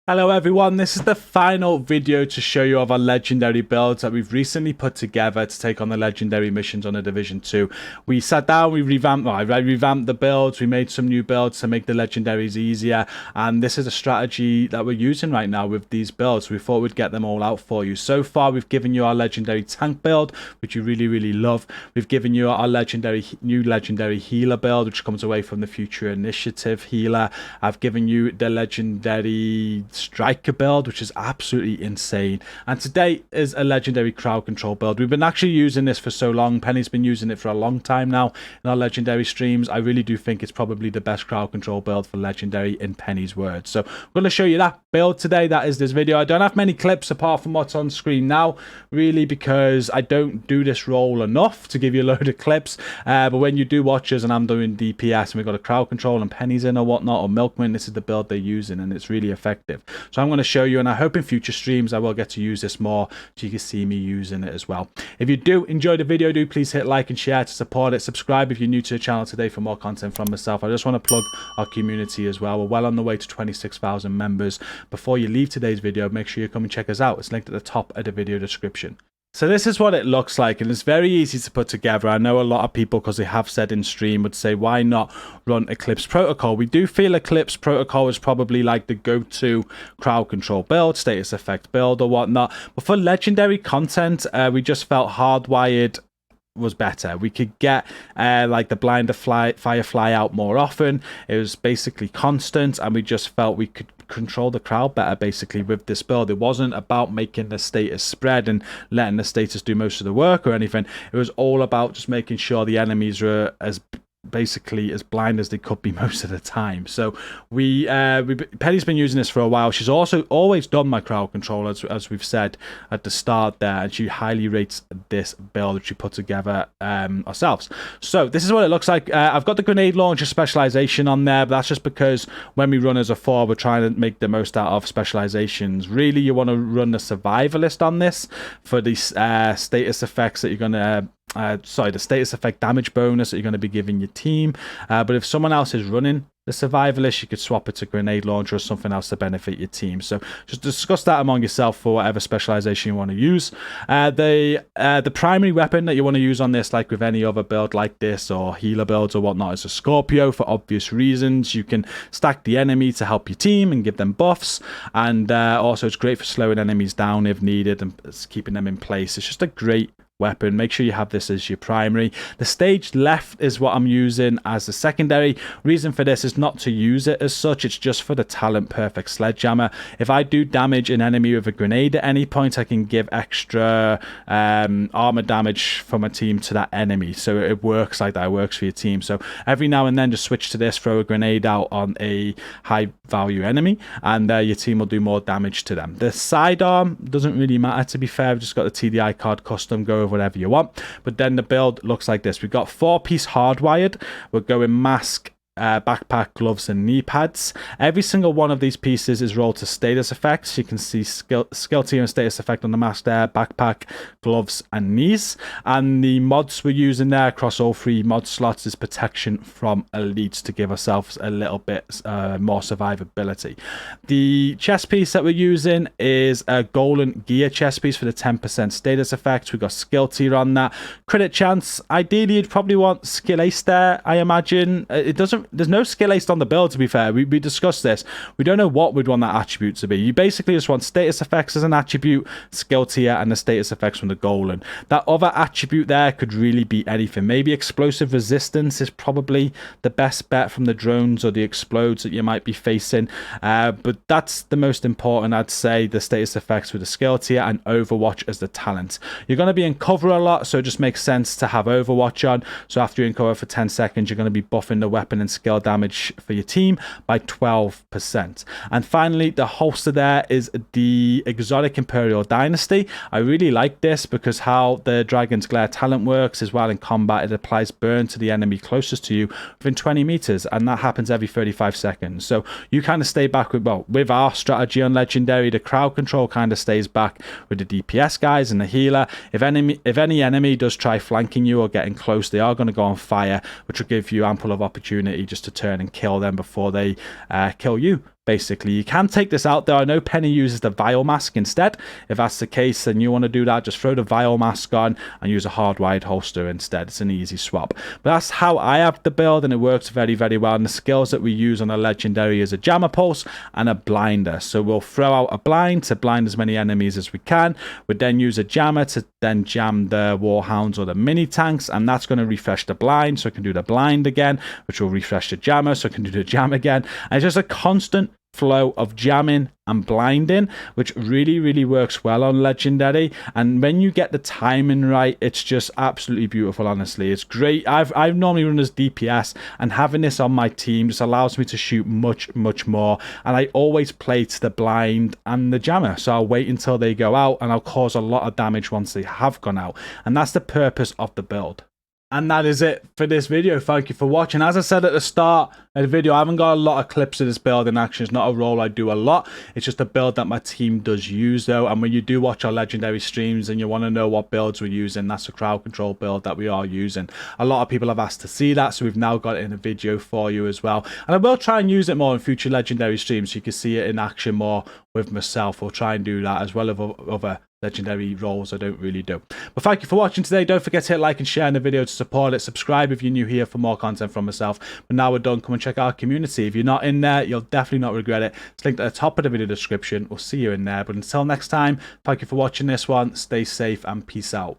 Hello everyone, this is the final video to show you of our legendary builds that we've recently put together to take on the legendary missions on the Division 2. We sat down, we revamped, I revamped the builds, we made some new builds to make the legendaries easier, and this is a strategy that we're using right now with these builds. We thought we'd get them all out for you. So far we've given you our legendary tank build, which you really love. We've given you our new legendary healer build, which comes away from the Future Initiative healer. I've given you the legendary striker build, which is absolutely insane, and today is a legendary crowd control build. We've been actually using this for so long. Penny's been using it for a long time now in our legendary streams. I really do think it's probably the best crowd control build for legendary in Penny's words. So I'm going to show you that build today. That is this video. I don't have many clips apart from what's on screen now, really, because I don't do this role enough to give you a load of clips, but when you do watch us and I'm doing DPS and we've got a crowd control and Penny's in or whatnot, or Milkman, this is the build they're using and it's really effective. So I'm going to show you, and I hope in future streams I will get to use this more so you can see me using it as well. If you do enjoy the video, do please hit like and share to support it. Subscribe if you're new to the channel today for more content from myself. I just want to plug our community as well. We're well on the way to 26,000 members. Before you leave today's video, make sure you come and check us out. It's linked at the top of the video description. So this is what it looks like, and it's very easy to put together. I know a lot of people, because they have said in stream, would say, why not run Eclipse Protocol? We do feel Eclipse Protocol is probably like the go-to crowd control build, status effect build or whatnot. But for legendary content, we just felt Hardwired was better. We could get like the blinder firefly out more often. It was basically constant, and we just felt we could control the crowd better basically with this build. It wasn't about making the status spread and letting the status do most of the work or anything. It was all about just making sure the enemies were as basically as blind as they could be most of the time. So Penny's been using this for a while. She's also always done my crowd control, as we've said at the start there, and she highly rates this build which we put together ourselves. So this is what it looks like. I've got the grenade launcher specialization on there, but that's just because when we run as a 4, we're trying to make the most out of specializations. Really, you want to run the survivalist on this for the status effects that you're going to the status effect damage bonus that you're going to be giving your team. But if someone else is running the survivalist, you could swap it to grenade launcher or something else to benefit your team. So just discuss that among yourself for whatever specialization you want to use. The primary weapon that you want to use on this, like with any other build like this or healer builds or whatnot, is a Scorpio for obvious reasons. You can stack the enemy to help your team and give them buffs, and also it's great for slowing enemies down if needed and keeping them in place. It's just a great weapon. Make sure you have this as your primary. The stage left is what I'm using as the secondary. Reason for this is not to use it as such, it's just for the talent perfect sledgehammer. If I do damage an enemy with a grenade at any point, I can give extra armor damage from a team to that enemy. So it works like that. It works for your team. So every now and then just switch to this, throw a grenade out on a high value enemy, and your team will do more damage to them. The sidearm doesn't really matter, to be fair. I've just got the TDI card custom, go whatever you want. But then the build looks like this. We've got 4-piece hardwired. We're going mask, backpack, gloves and knee pads. Every single one of these pieces is rolled to status effects. You can see skill tier and status effect on the mask there, backpack, gloves and knees. And the mods we're using there across all 3 mod slots is protection from elites to give ourselves a little bit more survivability. The chest piece that we're using is a golden gear chest piece for the 10% status effect. We've got skill tier on that. Credit chance, ideally you'd probably want skill ace there, I imagine. There's no skill ace on the build, to be fair. We discussed this. We don't know what we'd want that attribute to be. You basically just want status effects as an attribute, skill tier, and the status effects from the golden. That other attribute there could really be anything. Maybe explosive resistance is probably the best bet from the drones or the explodes that you might be facing. But that's the most important, I'd say, the status effects with the skill tier, and Overwatch as the talent. You're going to be in cover a lot, so it just makes sense to have Overwatch on. So after you're in cover for 10 seconds, you're going to be buffing the weapon and skill damage for your team by 12%. And finally, the holster there is the exotic Imperial Dynasty. I really like this because how the Dragon's Glare talent works is, while in combat, it applies burn to the enemy closest to you within 20 meters, and that happens every 35 seconds. So you kind of stay back with our strategy on legendary. The crowd control kind of stays back with the DPS guys and the healer. If any enemy does try flanking you or getting close, they are going to go on fire, which will give you ample of opportunity just to turn and kill them before they kill you. basically. You can take this out there. I know Penny uses the Vial Mask instead. If that's the case, then you want to do that. Just throw the Vial Mask on and use a hardwired holster instead. It's an easy swap. But that's how I have the build, and it works very, very well. And the skills that we use on a legendary is a Jammer Pulse and a Blinder. So we'll throw out a blind to blind as many enemies as we can. We'd then use a jammer to then jam the Warhounds or the mini tanks, and that's going to refresh the blind, so I can do the blind again, which will refresh the jammer, so I can do the jam again. And it's just a constant flow of jamming and blinding, which really, really works well on legendary. And when you get the timing right, it's just absolutely beautiful. Honestly, it's great. I've normally run as DPS, and having this on my team just allows me to shoot much more. And I always play to the blind and the jammer, so I'll wait until they go out and I'll cause a lot of damage once they have gone out. And that's the purpose of the build. And that is it for this video. Thank you for watching. As I said at the start of the video, I haven't got a lot of clips of this build in action. It's not a role I do a lot. It's just a build that my team does use though. And when you do watch our legendary streams and you want to know what builds we're using, that's a crowd control build that we are using. A lot of people have asked to see that, so we've now got it in a video for you as well. And I will try and use it more in future legendary streams so you can see it in action more with myself. We'll try and do that as well as other legendary roles I don't really do. But thank you for watching today. Don't forget to hit like and share in the video to support it. Subscribe if you're new here for more content from myself. But now we're done, come and check out our community. If you're not in there, you'll definitely not regret it. It's linked at the top of the video description. We'll see you in there. But until next time, thank you for watching this one. Stay safe and peace out.